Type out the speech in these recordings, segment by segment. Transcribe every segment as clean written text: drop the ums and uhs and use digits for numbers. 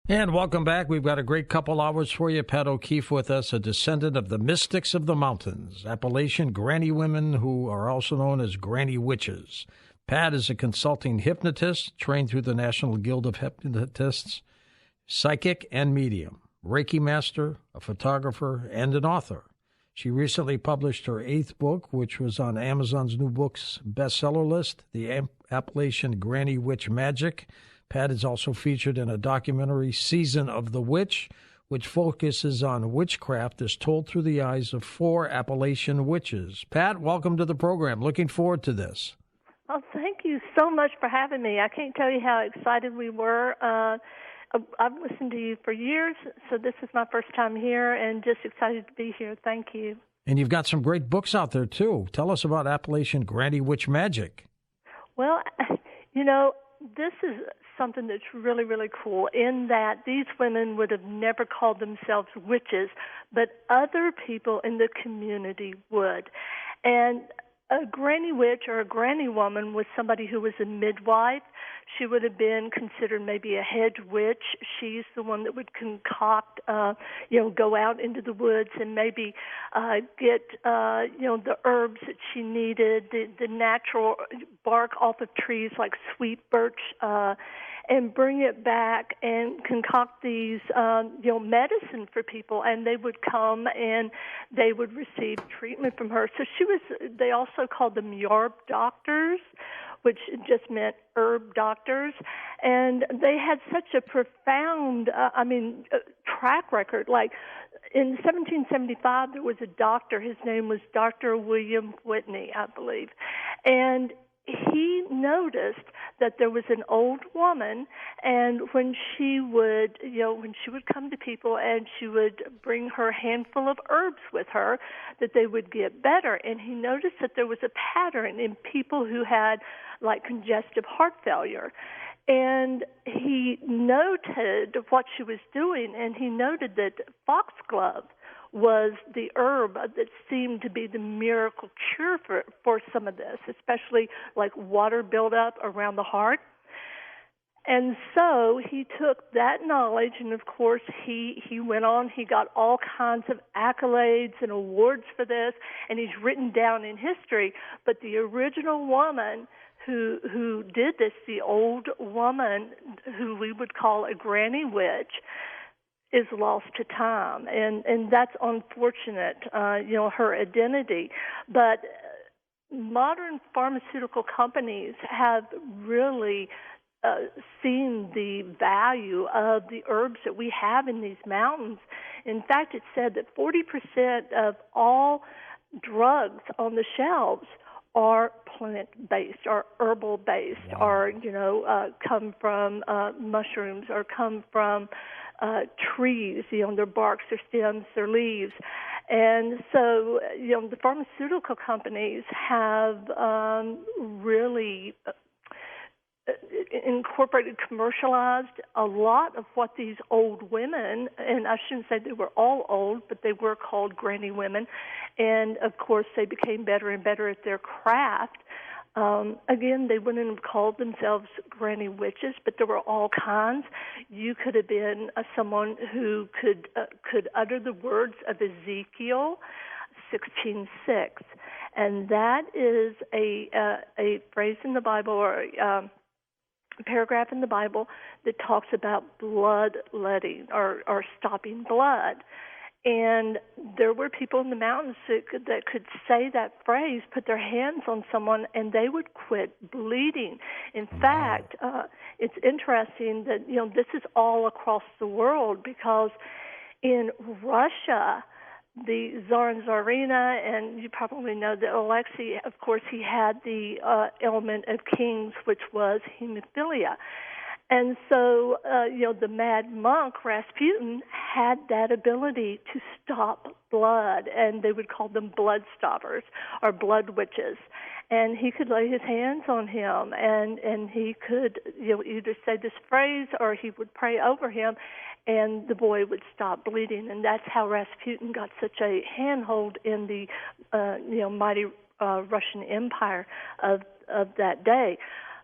And welcome back. We've got a great couple hours for you. Pat O'Keefe with us, a descendant of the mystics of the mountains, Appalachian granny women who are also known as granny witches. Pat is a consulting hypnotist, trained through the National Guild of Hypnotists, psychic and medium, Reiki master, a photographer, and an author. She recently published her 8th book, which was on Amazon's new books bestseller list, The Appalachian Granny Witch Magic. Pat is also featured in a documentary, Season of the Witch, which focuses on witchcraft as told through the eyes of 4 Appalachian witches. Pat, welcome to the program. Looking forward to this. Oh, thank you so much for having me. I can't tell you how excited we were. I've listened to you for years, so this is my first time here, and just excited to be here. Thank you. And you've got some great books out there, too. Tell us about Appalachian Granny Witch Magic. Well, this is something that's really, really cool in that these women would have never called themselves witches, but other people in the community would. And a granny witch or a granny woman was somebody who was a midwife. She would have been considered maybe a head witch. She's the one that would concoct, go out into the woods and maybe get, the herbs that she needed, the natural bark off of trees like sweet birch, and bring it back and concoct these, medicine for people. And they would come and they would receive treatment from her. So they also called them yarb doctors, which just meant herb doctors. And they had such a profound, track record. Like in 1775, there was a doctor. His name was Dr. William Whitney, I believe. And he noticed that there was an old woman, and when she would come to people and she would bring her handful of herbs with her, that they would get better. And he noticed that there was a pattern in people who had like congestive heart failure. And he noted what she was doing, and he noted that foxglove was the herb that seemed to be the miracle cure for some of this, especially like water buildup around the heart. And so he took that knowledge, and of course he went on. He got all kinds of accolades and awards for this, and he's written down in history. But the original woman who did this, the old woman who we would call a granny witch, is lost to time, and that's unfortunate, her identity. But modern pharmaceutical companies have really seen the value of the herbs that we have in these mountains. In fact, it's said that 40% of all drugs on the shelves are plant-based, or herbal-based, wow, or, come from mushrooms, or come from trees, their barks, their stems, their leaves. And so, the pharmaceutical companies have really incorporated, commercialized a lot of what these old women, and I shouldn't say they were all old, but they were called granny women, and of course they became better and better at their craft. Again, they wouldn't have called themselves granny witches, but there were all kinds. You could have been someone who could utter the words of Ezekiel 16:6, and that is a phrase in the Bible, or a paragraph in the Bible that talks about bloodletting, or stopping blood. And there were people in the mountains that could say that phrase, put their hands on someone, and they would quit bleeding. In fact, it's interesting that, this is all across the world, because in Russia, the Tsar and Tsarina, and you probably know that Alexei, of course, he had the element of kings, which was hemophilia. And so, the mad monk, Rasputin, had that ability to stop blood, and they would call them blood stoppers or blood witches. And he could lay his hands on him, and he could, either say this phrase or he would pray over him, and the boy would stop bleeding. And that's how Rasputin got such a handhold in the, mighty Russian Empire of that day.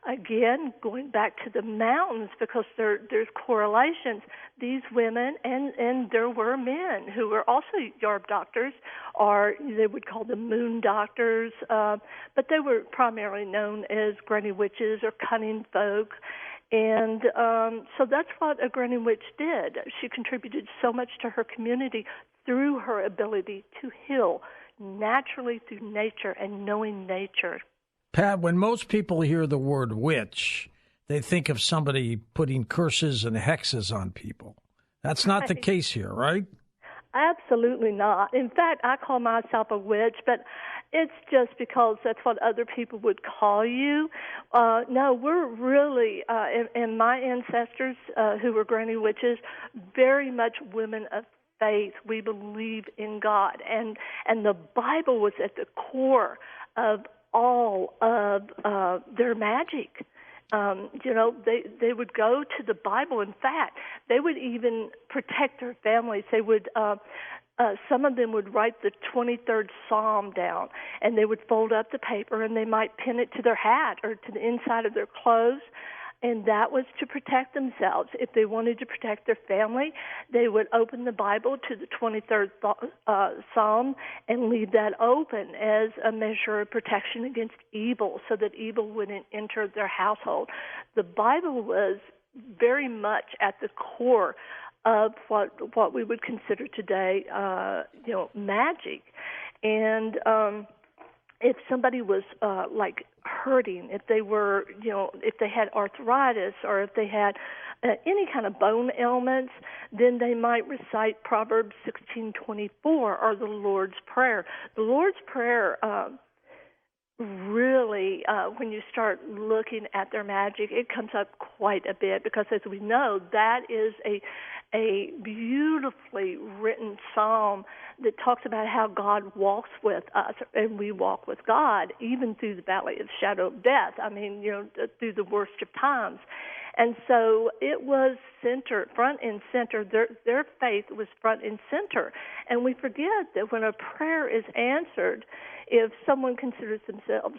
again, going back to the mountains, because there's correlations. These women, and there were men who were also yarb doctors, or they would call them moon doctors, but they were primarily known as granny witches or cunning folk. And so that's what a granny witch did. She contributed so much to her community through her ability to heal naturally through nature and knowing nature. Pat, when most people hear the word witch, they think of somebody putting curses and hexes on people. That's not the case here, right? Absolutely not. In fact, I call myself a witch, but it's just because that's what other people would call you. No, we're really, and my ancestors who were granny witches, very much women of faith. We believe in God, and the Bible was at the core of all of their magic. They would go to the Bible. In fact, they would even protect their families. They would, some of them would write the 23rd Psalm down, and they would fold up the paper, and they might pin it to their hat or to the inside of their clothes. And that was to protect themselves. If they wanted to protect their family, they would open the Bible to the 23rd Psalm and leave that open as a measure of protection against evil, so that evil wouldn't enter their household. The Bible was very much at the core of what we would consider today, magic. And if somebody was like hurting, if they were, if they had arthritis, or if they had any kind of bone ailments, then they might recite Proverbs 16:24 or the Lord's Prayer. The Lord's Prayer really, when you start looking at their magic, it comes up quite a bit, because as we know, that is a beautifully written psalm that talks about how God walks with us, and we walk with God, even through the valley of shadow of death. I mean, through the worst of times. And so it was front and center. Their faith was front and center. And we forget that when a prayer is answered, if someone considers themselves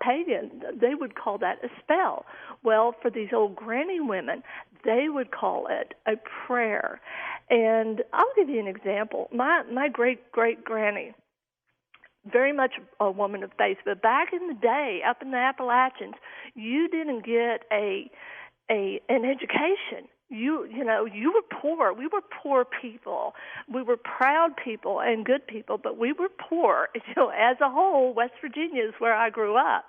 pagan, they would call that a spell. Well, for these old granny women, they would call it a prayer. And I'll give you an example. My great-great-granny, very much a woman of faith, but back in the day, up in the Appalachians, you didn't get an education. You were poor. We were poor people. We were proud people and good people, but we were poor. As a whole, West Virginia is where I grew up.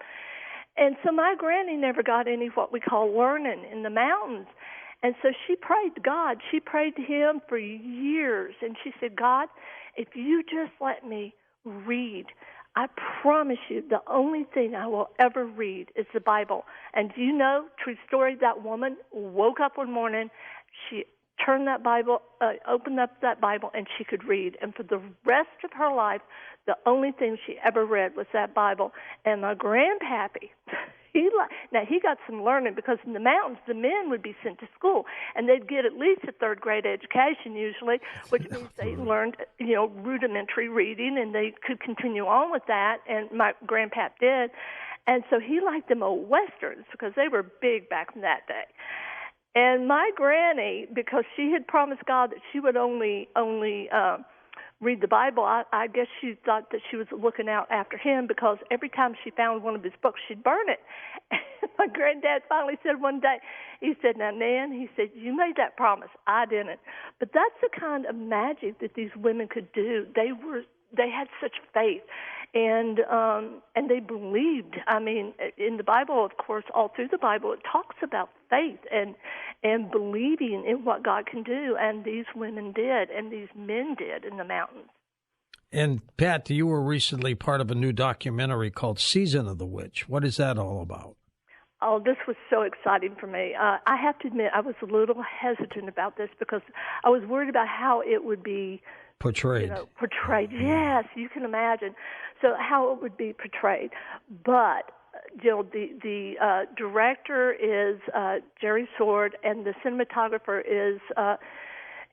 And so my granny never got any what we call learning in the mountains. And so she prayed to God. She prayed to him for years. And she said, God, if you just let me read, I promise you the only thing I will ever read is the Bible. And do you know, true story, that woman woke up one morning, she turned that Bible, opened up that Bible, and she could read. And for the rest of her life, the only thing she ever read was that Bible. And my grandpappy, he got some learning, because in the mountains, the men would be sent to school, and they'd get at least a third grade education usually, which means they learned, rudimentary reading, and they could continue on with that, and my grandpap did. And so he liked them old Westerns, because they were big back in that day. And my granny, because she had promised God that she would only read the Bible, I guess she thought that she was looking out after him, because every time she found one of his books, she'd burn it. And my granddad finally said one day, he said, now, Nan, he said, you made that promise. I didn't. But that's the kind of magic that these women could do. They had such faith, and they believed. I mean, in the Bible, of course, all through the Bible, it talks about faith and believing in what God can do, and these women did, and these men did in the mountains. And, Pat, you were recently part of a new documentary called Season of the Witch. What is that all about? Oh, this was so exciting for me. I have to admit, I was a little hesitant about this, because I was worried about how it would be portrayed. Yes, you can imagine. So how it would be portrayed. But the director is Jerry Sword, and the cinematographer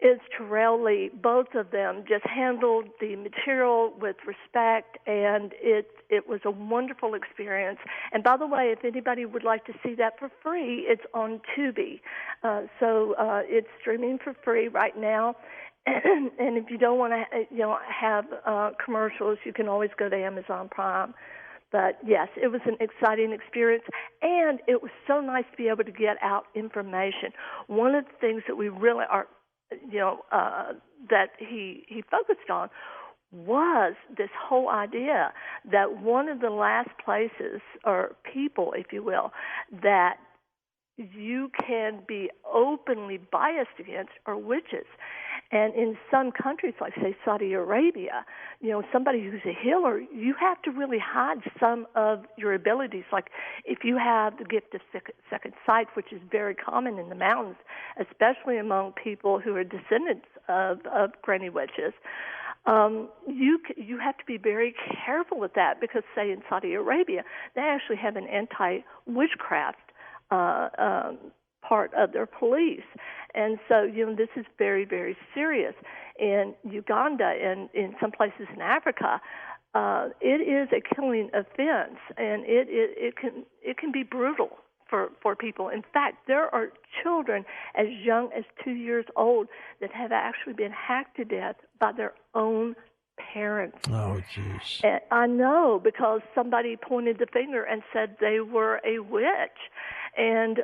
It's Terrell Lee. Both of them just handled the material with respect, and it was a wonderful experience. And by the way, if anybody would like to see that for free, it's on Tubi. So it's streaming for free right now. And if you don't want to, have commercials, you can always go to Amazon Prime. But yes, it was an exciting experience, and it was so nice to be able to get out information. One of the things that we really are, that he focused on was this whole idea that one of the last places or people, if you will, that you can be openly biased against are witches. And in some countries, like, say, Saudi Arabia, somebody who's a healer, you have to really hide some of your abilities. Like, if you have the gift of second sight, which is very common in the mountains, especially among people who are descendants of granny witches, you have to be very careful with that because, say, in Saudi Arabia, they actually have an anti-witchcraft part of their police. And so, this is very, very serious. In Uganda and in some places in Africa, it is a killing offense, and it can be brutal for people. In fact, there are children as young as 2 years old that have actually been hacked to death by their own parents. Oh, jeez. And I know, because somebody pointed the finger and said they were a witch. And,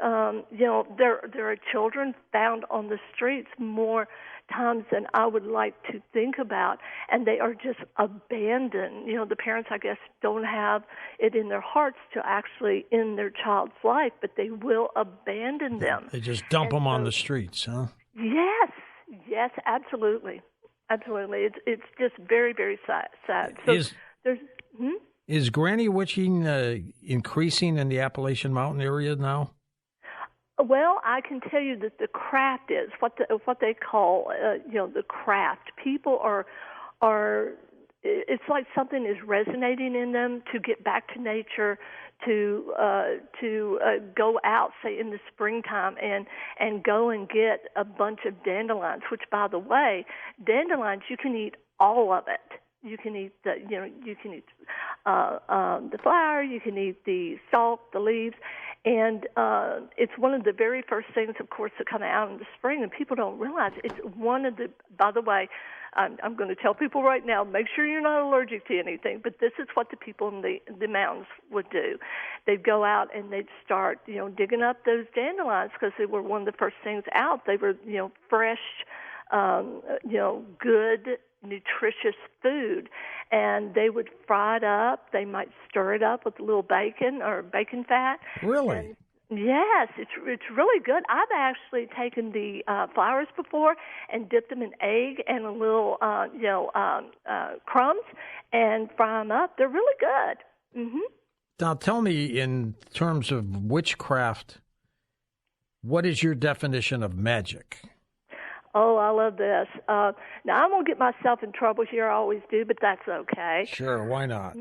there are children found on the streets more times than I would like to think about, and they are just abandoned. The parents, I guess, don't have it in their hearts to actually end their child's life, but they will abandon them. They just dump them on the streets, huh? Yes, absolutely. Absolutely. It's just very, very sad. So Is granny witching increasing in the Appalachian Mountain area now? Well, I can tell you that the craft is what they call the craft. People are it's like something is resonating in them to get back to nature, to go out, say, in the springtime and go and get a bunch of dandelions, which, by the way, dandelions, you can eat all of it. You can eat the flower, you can eat the stalk, the leaves, and it's one of the very first things, of course, that come out in the spring, and people don't realize it's one of the. By the way, I'm going to tell people right now, make sure you're not allergic to anything, but this is what the people in the mountains would do. They'd go out and they'd start, digging up those dandelions because they were one of the first things out. They were, fresh, good, nutritious food, and they would fry it up. They might stir it up with a little bacon or bacon fat. Really? Yes, it's really good. I've actually taken the flowers before and dipped them in egg and a little crumbs and fry them up. They're really good. Mm-hmm. Now, tell me, in terms of witchcraft, what is your definition of magic? Oh, I love this. Now, I'm going to get myself in trouble here. I always do, but that's okay. Sure, why not?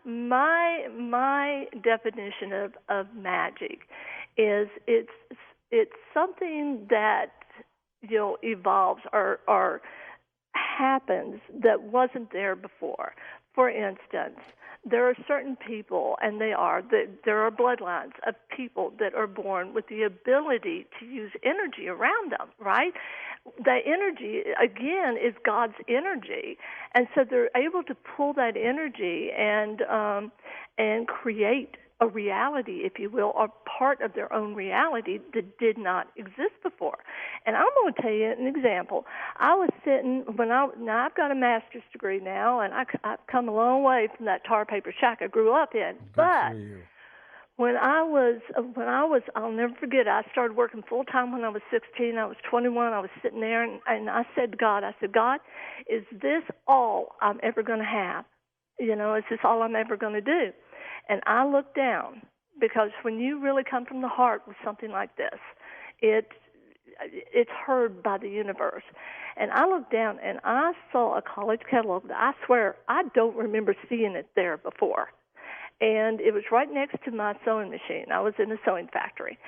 my definition of magic is it's something that evolves or happens that wasn't there before. For instance, there are certain people, and there are bloodlines of people that are born with the ability to use energy around them, right? That energy, again, is God's energy. And so they're able to pull that energy and create a reality, if you will, or part of their own reality that did not exist before. And I'm going to tell you an example. I was sitting now I've got a master's degree now, and I've come a long way from that tar paper shack I grew up in. But when I was, I'll never forget, I started working full time when I was 16. I was 21. I was sitting there, and I said to God, God, is this all I'm ever going to have? Is this all I'm ever going to do? And I looked down, because when you really come from the heart with something like this, it's heard by the universe. And I looked down, and I saw a college catalog that I swear I don't remember seeing it there before. And it was right next to my sewing machine. I was in a sewing factory.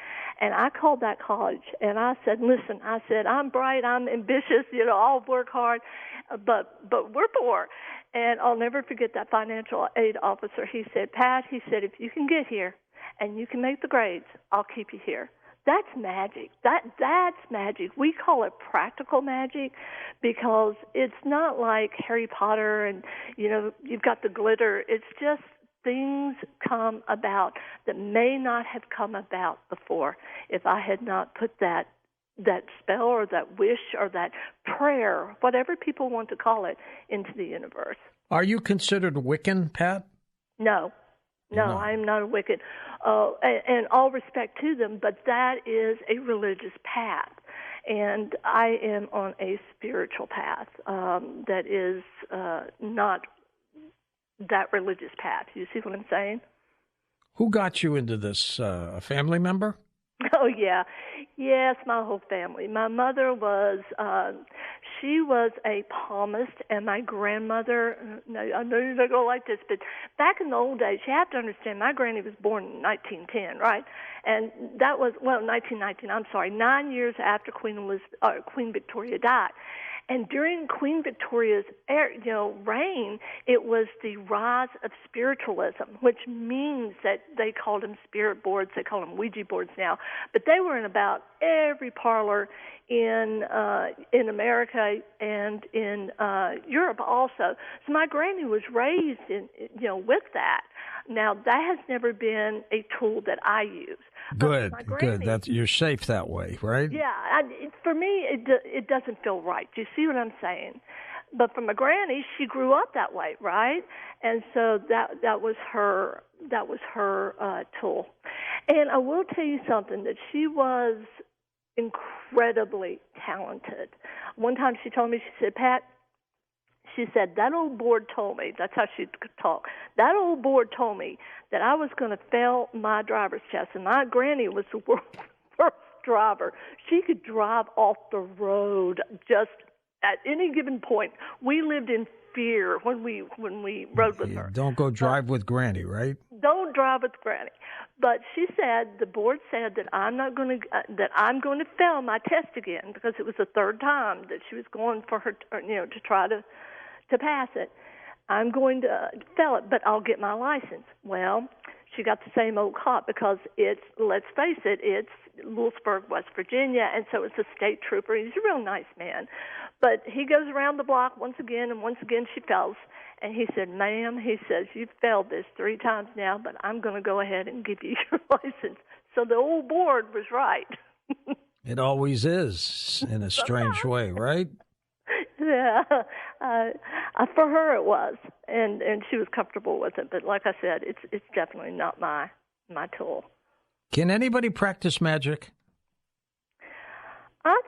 And I called that college, and I said, listen, I said, I'm bright, I'm ambitious, I'll work hard, but we're poor. And I'll never forget that financial aid officer. He said, Pat, he said, if you can get here and you can make the grades, I'll keep you here. That's magic. That's magic. We call it practical magic because it's not like Harry Potter and, you've got the glitter. It's just things come about that may not have come about before if I had not put that spell or that wish or that prayer, whatever people want to call it, into the universe. Are you considered Wiccan, Pat? No, I am not a Wiccan. And all respect to them, but that is a religious path. And I am on a spiritual path that is not that religious path. You see what I'm saying? Who got you into this? A family member? Oh, yeah. Yes, my whole family. My mother was, she was a palmist, and my grandmother, I know you're not going to like this, but back in the old days, you have to understand, my granny was born in 1910, right? And that was, 1919, 9 years after Queen Victoria died. And during Queen Victoria's reign, it was the rise of spiritualism, which means that they called them spirit boards. They call them Ouija boards now. But they were in about every parlor in America and in Europe also. So my granny was raised with that. Now, that has never been a tool that I use. Good. You're safe that way, right? Yeah. For me, it doesn't feel right. Do you see what I'm saying? But for my granny, she grew up that way, right? And so that was her tool. And I will tell you something, that she was incredibly talented. One time she told me, she said, Pat, she said, that old board told me, that's how she could talk, that old board told me that I was going to fail my driver's test. And my granny was the world's first driver. She could drive off the road just at any given point. We lived in fear when we rode with her. Don't go drive with Granny, right? Don't drive with Granny. But she said, the board said that I'm going to fail my test again, because it was the third time that she was going for her, to try to pass it. I'm going to fail it, but I'll get my license. Well, she got the same old cop, because let's face it, it's Lewisburg, West Virginia, and so it's a state trooper. He's a real nice man. But he goes around the block once again, and once again she fails. And he said, ma'am, he says, you've failed this 3 times now, but I'm going to go ahead and give you your license. So the old board was right. It always is, in a strange way, right? Yeah, for her it was, and she was comfortable with it. But like I said, it's definitely not my tool. Can anybody practice magic? I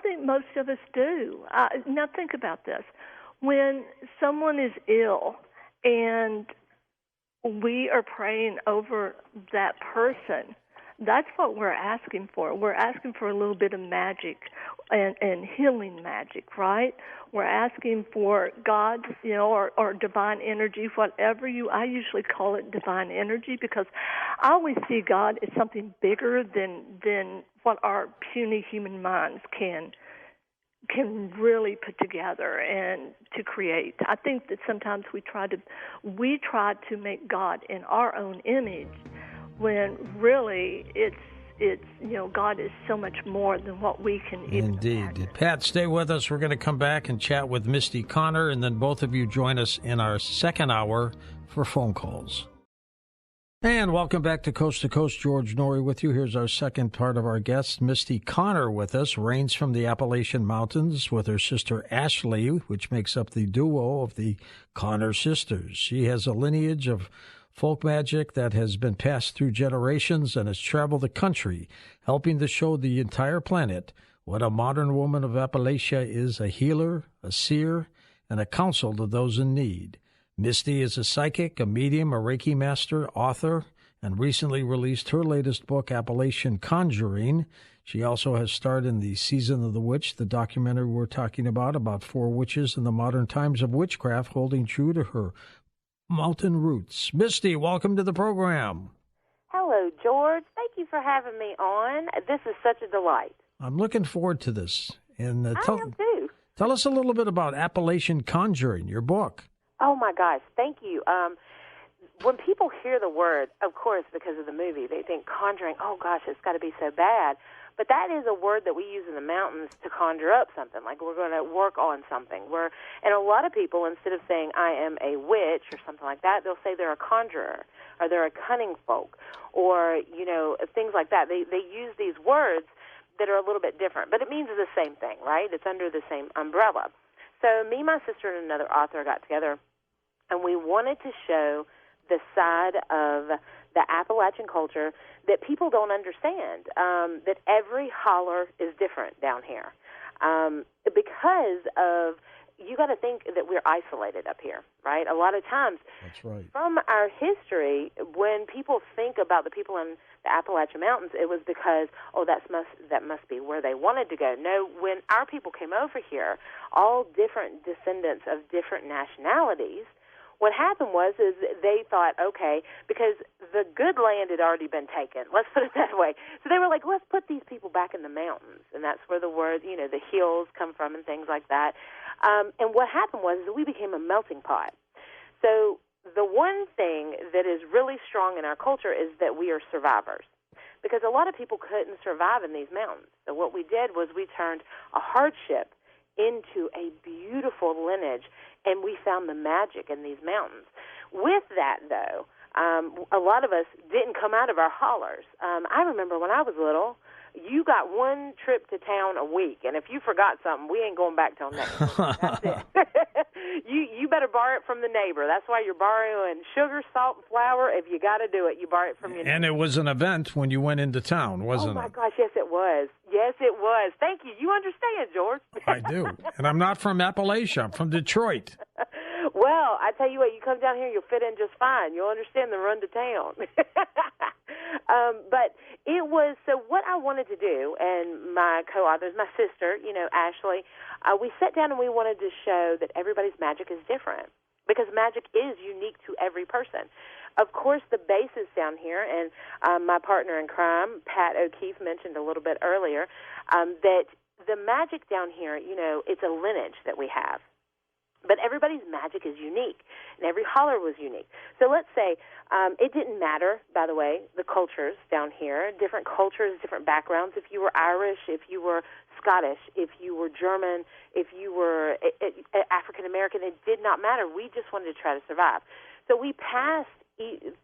think most of us do. Now think about this: when someone is ill and we are praying over that person, that's what we're asking for. We're asking for a little bit of magic and healing magic, right? We're asking for God, or divine energy, I usually call it divine energy, because I always see God as something bigger than what our puny human minds can really put together and to create. I think that sometimes we try to make God in our own image, when really it's God is so much more than what we can even imagine. Pat, stay with us. We're going to come back and chat with Misty Connor, and then both of you join us in our second hour for phone calls. And welcome back to Coast. George Norrie with you. Here's our second part of our guest, Misty Connor with us, reigns from the Appalachian Mountains with her sister Ashley, which makes up the duo of the Connor sisters. She has a lineage of folk magic that has been passed through generations and has traveled the country, helping to show the entire planet what a modern woman of Appalachia is: a healer, a seer, and a counsel to those in need. Misty is a psychic, a medium, a Reiki master, author, and recently released her latest book, Appalachian Conjuring. She also has starred in The Season of the Witch, the documentary we're talking about 4 witches in the modern times of witchcraft, holding true to her Mountain Roots. Misty, welcome to the program. Hello, George. Thank you for having me on. This is such a delight. I'm looking forward to this. And I am too. Tell us a little bit about Appalachian Conjuring, your book. Oh, my gosh. Thank you. When people hear the word, of course, because of the movie, they think conjuring, oh, gosh, it's got to be so bad. But that is a word that we use in the mountains to conjure up something, like we're going to work on something. And a lot of people, instead of saying, I am a witch or something like that, they'll say they're a conjurer or they're a cunning folk or, things like that. They use these words that are a little bit different, but it means the same thing, right? It's under the same umbrella. So me, my sister, and another author got together, and we wanted to show the side of the Appalachian culture that people don't understand, that every holler is different down here. Because of, you got to think that we're isolated up here, right? A lot of times, that's right. From our history, when people think about the people in the Appalachian Mountains, it was because, that must be where they wanted to go. No, when our people came over here, all different descendants of different nationalities, what happened was they thought, okay, because the good land had already been taken. Let's put it that way. So they were like, let's put these people back in the mountains. And that's where the word, the hills come from and things like that. And what happened was we became a melting pot. So the one thing that is really strong in our culture is that we are survivors. Because a lot of people couldn't survive in these mountains. So what we did was we turned a hardship into a beautiful lineage, and we found the magic in these mountains. With that, though, a lot of us didn't come out of our hollers. I remember when I was little, you got one trip to town a week, and if you forgot something, we ain't going back till next week. That's it. You better borrow it from the neighbor. That's why you're borrowing sugar, salt, and flour. If you got to do it, you borrow it from your neighbor. And it was an event when you went into town, wasn't it? Oh, my gosh, yes, it was. Yes, it was. Thank you. You understand, George. I do. And I'm not from Appalachia. I'm from Detroit. Well, I tell you what, you come down here, you'll fit in just fine. You'll understand the run to town. But it was, so what I wanted to do, and my co-authors, my sister, Ashley, we sat down and we wanted to show that everybody's magic is different because magic is unique to every person. Of course, the basis down here, and my partner in crime, Pat O'Keefe, mentioned a little bit earlier, that the magic down here, it's a lineage that we have. But everybody's magic is unique, and every holler was unique. So let's say it didn't matter, by the way, the cultures down here, different cultures, different backgrounds. If you were Irish, if you were Scottish, if you were German, if you were African-American, it did not matter. We just wanted to try to survive. So we passed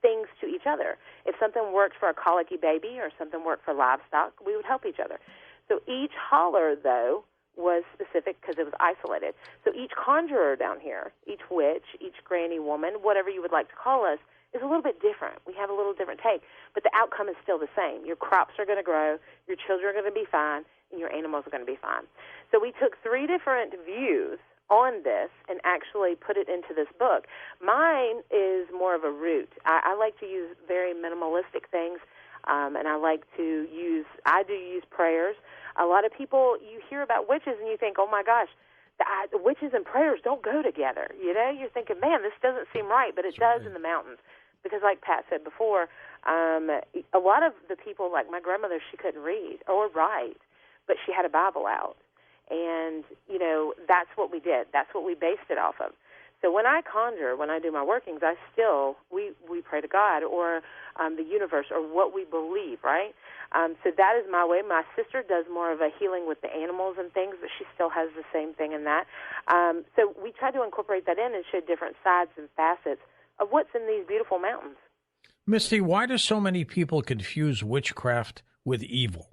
things to each other. If something worked for a colicky baby or something worked for livestock, we would help each other. So each holler, though, was specific because it was isolated. So each conjurer down here, each witch, each granny woman, whatever you would like to call us, is a little bit different. We have a little different take, but the outcome is still the same. Your crops are going to grow, your children are going to be fine, and your animals are going to be fine. So we took 3 different views on this and actually put it into this book. Mine is more of a root. I like to use very minimalistic things, and I do use prayers. A lot of people, you hear about witches and you think, oh, my gosh, the witches and prayers don't go together. You're thinking, man, this doesn't seem right, but it does in the mountains. Because like Pat said before, a lot of the people, like my grandmother, she couldn't read or write, but she had a Bible out. And, that's what we did. That's what we based it off of. So when I conjure, when I do my workings, we pray to God or the universe or what we believe, right? So that is my way. My sister does more of a healing with the animals and things, but she still has the same thing in that. So we try to incorporate that in and show different sides and facets of what's in these beautiful mountains. Misty, why do so many people confuse witchcraft with evil?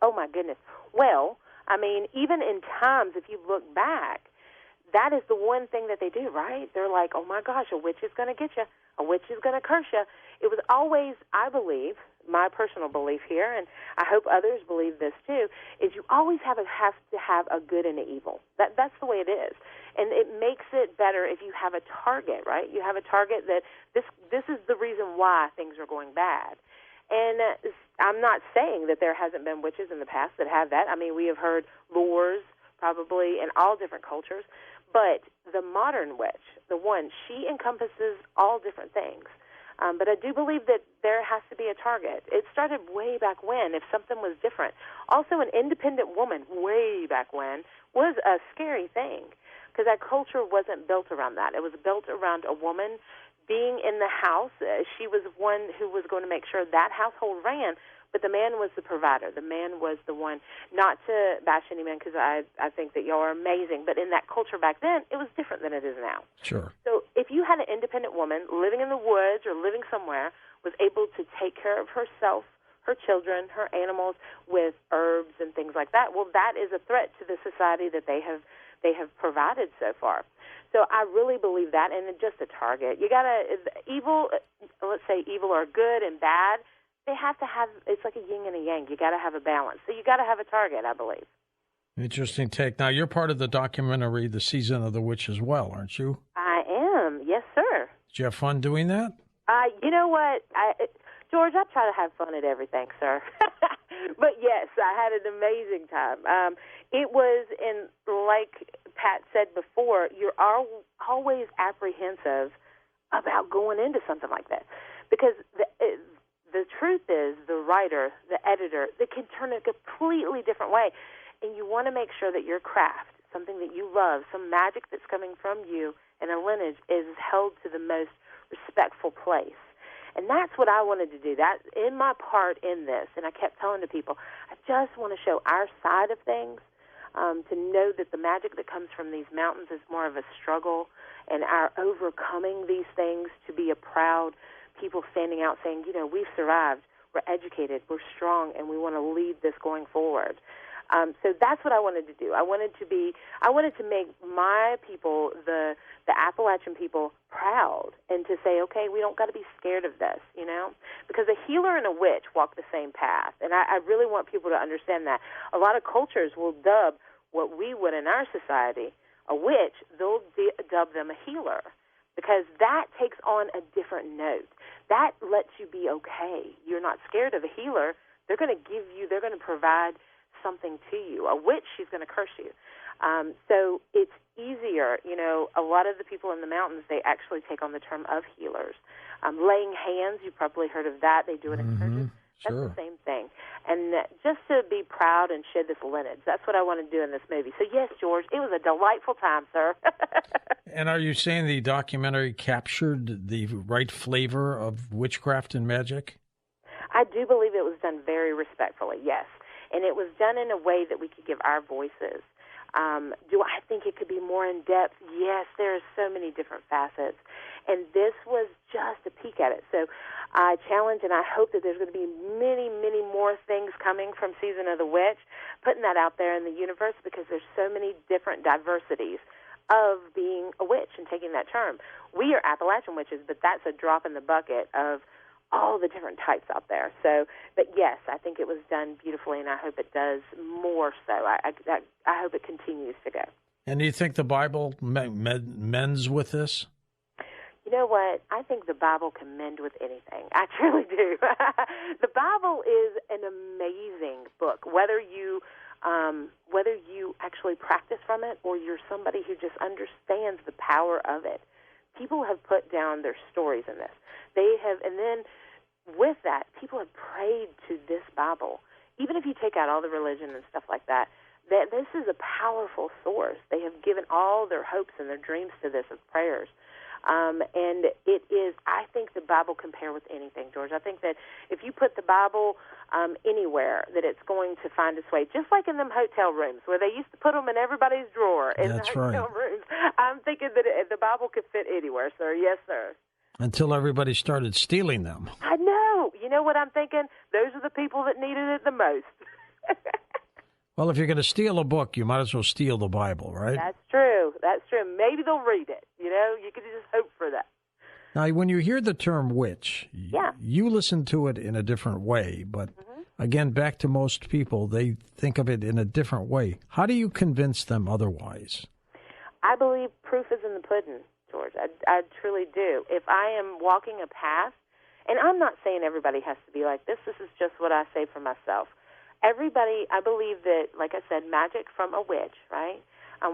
Oh, my goodness. Well, even in times, if you look back, that is the one thing that they do, right? They're like, oh, my gosh, a witch is going to get you. A witch is going to curse you. It was always, I believe, my personal belief here, and I hope others believe this too, is you always have to have a good and an evil. That's the way it is. And it makes it better if you have a target, right? You have a target that this is the reason why things are going bad. And I'm not saying that there hasn't been witches in the past that have that. We have heard lores probably in all different cultures. But the modern witch, the one, she encompasses all different things. But I do believe that there has to be a target. It started way back when, if something was different. Also, an independent woman, way back when, was a scary thing because our culture wasn't built around that. It was built around a woman being in the house. She was one who was going to make sure that household ran, but the man was the provider. The man was the one, not to bash any man because I think that y'all are amazing, but in that culture back then, it was different than it is now. Sure. So if you had an independent woman living in the woods or living somewhere, was able to take care of herself, her children, her animals with herbs and things like that, well, that is a threat to the society that they have provided so far. So I really believe that, and just a target. You got to, evil, let's say evil or good and bad, they have to have, it's like a yin and a yang. You got to have a balance. So you got to have a target, I believe. Interesting take. Now, you're part of the documentary, The Season of the Witch, as well, aren't you? I am. Yes, sir. Did you have fun doing that? You know what? George, I try to have fun at everything, sir. But yes, I had an amazing time. It was, and like Pat said before, you're always apprehensive about going into something like that because the truth is the writer, the editor, they can turn it a completely different way. And you want to make sure that your craft, something that you love, some magic that's coming from you and a lineage is held to the most respectful place. And that's what I wanted to do. That in my part in this, and I kept telling the people, I just want to show our side of things, to know that the magic that comes from these mountains is more of a struggle, and our overcoming these things to be a proud people standing out saying, you know, we've survived, we're educated, we're strong, and we want to lead this going forward. So that's what I wanted to do. I wanted to make my people, the Appalachian people, proud and to say, okay, we don't got to be scared of this, you know, because a healer and a witch walk the same path. And I really want people to understand that. A lot of cultures will dub what we would in our society a witch, they'll dub them a healer because that takes on a different note. That lets you be okay. You're not scared of a healer. They're going to provide something to you. A witch, she's going to curse you. So it's easier. You know, a lot of the people in the mountains, they actually take on the term of healers. Laying hands, you've probably heard of that. They do it in churches. That's the same thing. And just to be proud and shed this lineage, that's what I want to do in this movie. So, yes, George, it was a delightful time, sir. And are you saying the documentary captured the right flavor of witchcraft and magic? I do believe it was done very respectfully, yes. And it was done in a way that we could give our voices. Do I think it could be more in-depth? Yes, there are so many different facets. And this was just a peek at it. So I challenge and I hope that there's going to be many, many more things coming from Season of the Witch, putting that out there in the universe because there's so many different diversities of being a witch and taking that term. We are Appalachian witches, but that's a drop in the bucket of all the different types out there. So, but yes, I think it was done beautifully, and I hope it does more so. I hope it continues to go. And do you think the Bible mends with this? You know what? I think the Bible can mend with anything. I truly do. The Bible is an amazing book, whether you actually practice from it or you're somebody who just understands the power of it. People have put down their stories in this. They have, and then with that, people have prayed to this Bible. Even if you take out all the religion and stuff like that, this is a powerful source. They have given all their hopes and their dreams to this as prayers. And it is, I think the Bible can pair with anything, George. I think that if you put the Bible anywhere, that it's going to find its way, just like in them hotel rooms where they used to put them in everybody's drawer in the hotel rooms. I'm thinking that the Bible could fit anywhere, sir. Yes, sir. Until everybody started stealing them. I know. You know what I'm thinking? Those are the people that needed it the most. Well, if you're going to steal a book, you might as well steal the Bible, right? That's true. That's true. Maybe they'll read it. You know, you can just hope for that. Now, when you hear the term witch, you listen to it in a different way. But again, back to most people, they think of it in a different way. How do you convince them otherwise? I believe proof is in the pudding, George. I truly do. If I am walking a path, and I'm not saying everybody has to be like this. This is just what I say for myself. Everybody, I believe that, like I said, magic from a witch, right?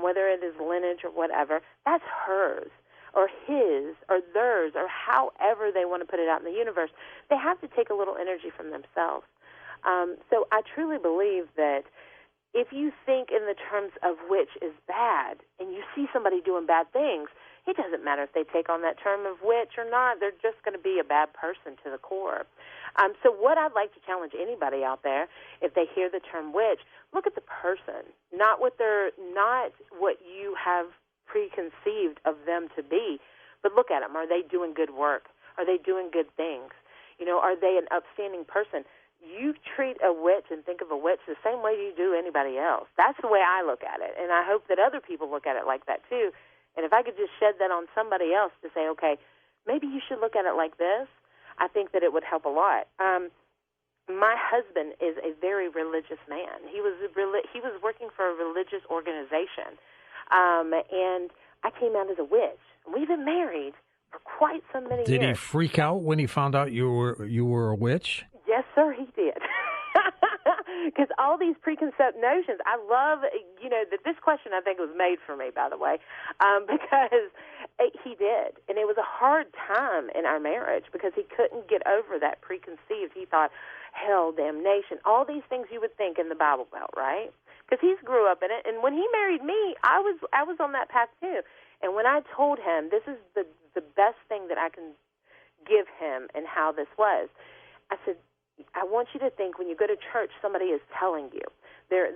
Whether it is lineage or whatever, that's hers or his or theirs or however they want to put it out in the universe. They have to take a little energy from themselves. So I truly believe that if you think in the terms of witch is bad and you see somebody doing bad things, it doesn't matter if they take on that term of witch or not. They're just going to be a bad person to the core. So what I'd like to challenge anybody out there, if they hear the term witch, look at the person, not what you have preconceived of them to be, but look at them. Are they doing good work? Are they doing good things? Are they an upstanding person? You treat a witch and think of a witch the same way you do anybody else. That's the way I look at it, and I hope that other people look at it like that too. And if I could just shed that on somebody else to say, okay, maybe you should look at it like this, I think that it would help a lot. My husband is a very religious man. He was working for a religious organization, and I came out as a witch. We've been married for quite so many years. Did he freak out when he found out you were a witch? Yes, sir, he did. Because all these preconceived notions, I love, that this question I think was made for me, by the way, because he did. And it was a hard time in our marriage because he couldn't get over that preconceived. He thought, hell, damnation, all these things you would think in the Bible Belt, right? Because he grew up in it. And when he married me, I was on that path too. And when I told him this is the best thing that I can give him and how this was, I said, I want you to think when you go to church, somebody is telling you. They're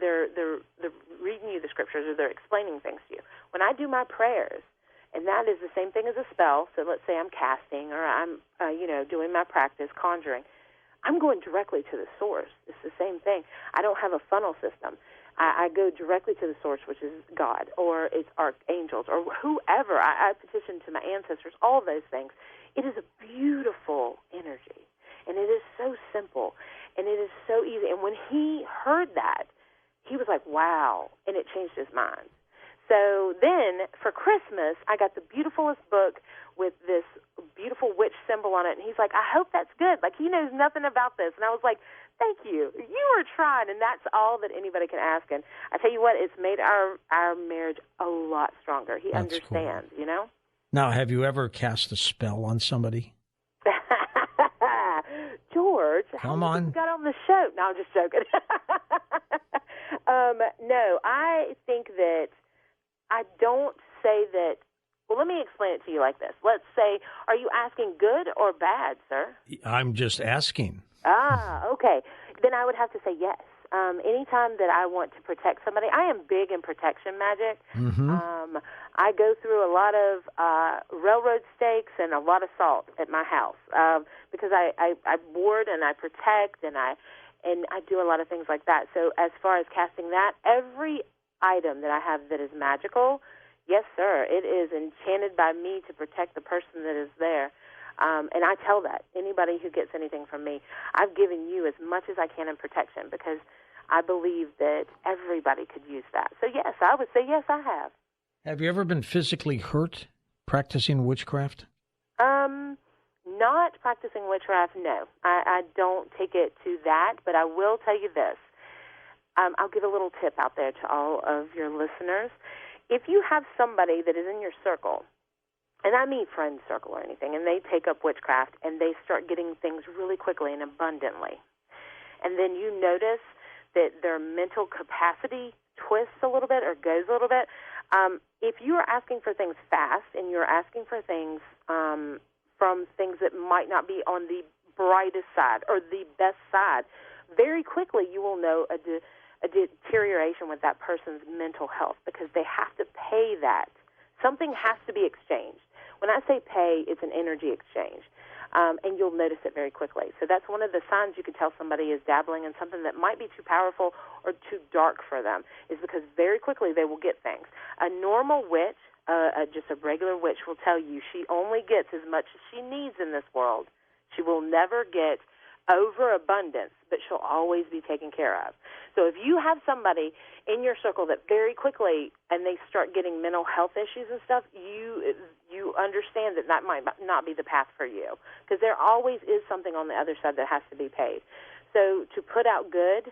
reading you the scriptures or they're explaining things to you. When I do my prayers, and that is the same thing as a spell, so let's say I'm casting or I'm, doing my practice, conjuring, I'm going directly to the source. It's the same thing. I don't have a funnel system. I go directly to the source, which is God, or it's archangels, or whoever. I petition to my ancestors, all those things. It is a beautiful energy. And it is so simple, and it is so easy. And when he heard that, he was like, wow, and it changed his mind. So then for Christmas, I got the beautifulest book with this beautiful witch symbol on it, and he's like, I hope that's good. Like, he knows nothing about this. And I was like, thank you. You were trying, and that's all that anybody can ask. And I tell you what, it's made our marriage a lot stronger. He understands, cool. Now, have you ever cast a spell on somebody? George, come on. You got on the show. No, I'm just joking. No, I think that I don't say that. Well, let me explain it to you like this. Let's say, are you asking good or bad, sir? I'm just asking. Okay. Then I would have to say yes. Anytime that I want to protect somebody, I am big in protection magic. Mm-hmm. I go through a lot of railroad stakes and a lot of salt at my house because I ward and I protect and I do a lot of things like that. So as far as casting that, every item that I have that is magical, yes, sir, it is enchanted by me to protect the person that is there. And I tell that anybody who gets anything from me, I've given you as much as I can in protection because I believe that everybody could use that. So, yes, I would say yes, I have. Have you ever been physically hurt practicing witchcraft? Not practicing witchcraft, no. I don't take it to that, but I will tell you this. I'll give a little tip out there to all of your listeners. If you have somebody that is in your circle, and I mean friend circle or anything, and they take up witchcraft and they start getting things really quickly and abundantly, and then you notice that their mental capacity twists a little bit or goes a little bit, if you are asking for things fast and you're asking for things from things that might not be on the brightest side or the best side, very quickly you will know a deterioration with that person's mental health because they have to pay that. Something has to be exchanged. When I say pay, it's an energy exchange, and you'll notice it very quickly. So that's one of the signs you could tell somebody is dabbling in something that might be too powerful or too dark for them, is because very quickly they will get things. A normal witch, just a regular witch, will tell you she only gets as much as she needs in this world. She will never get overabundance, but she'll always be taken care of. So if you have somebody in your circle that very quickly, and they start getting mental health issues and stuff, you understand that might not be the path for you, because there always is something on the other side that has to be paid. So to put out good,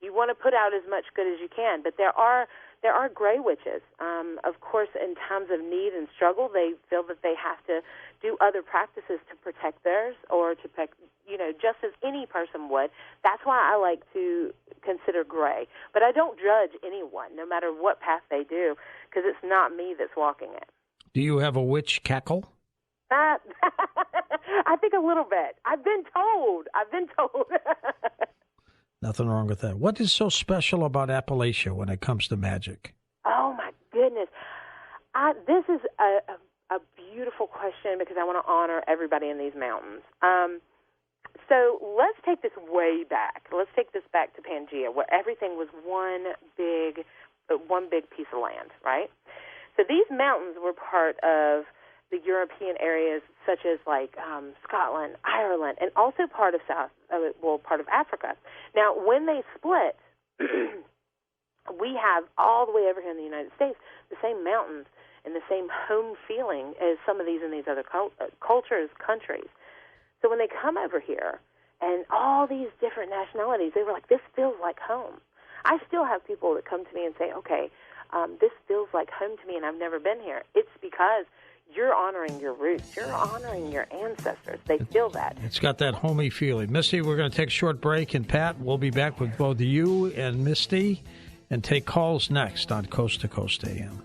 You want to put out as much good as you can, but there are gray witches. Of course, in times of need and struggle, they feel that they have to do other practices to protect theirs, or to protect, just as any person would. That's why I like to consider gray. But I don't judge anyone, no matter what path they do, because it's not me that's walking it. Do you have a witch cackle? I think a little bit. I've been told. Nothing wrong with that. What is so special about Appalachia when it comes to magic? Oh, my goodness. This is a beautiful question, because I want to honor everybody in these mountains. So let's take this way back. Let's take this back to Pangea, where everything was one big piece of land, right? So these mountains were part of the European areas, such as like Scotland, Ireland, and also part of part of Africa. Now, when they split, we have all the way over here in the United States the same mountains and the same home feeling as some of these in these other cultures, countries. So when they come over here, and all these different nationalities, they were like, this feels like home. I still have people that come to me and say, okay, this feels like home to me, and I've never been here. It's because you're honoring your roots. You're honoring your ancestors. They feel that. It's got that homey feeling. Misty, we're going to take a short break, and Pat, we'll be back with both you and Misty and take calls next on Coast to Coast AM.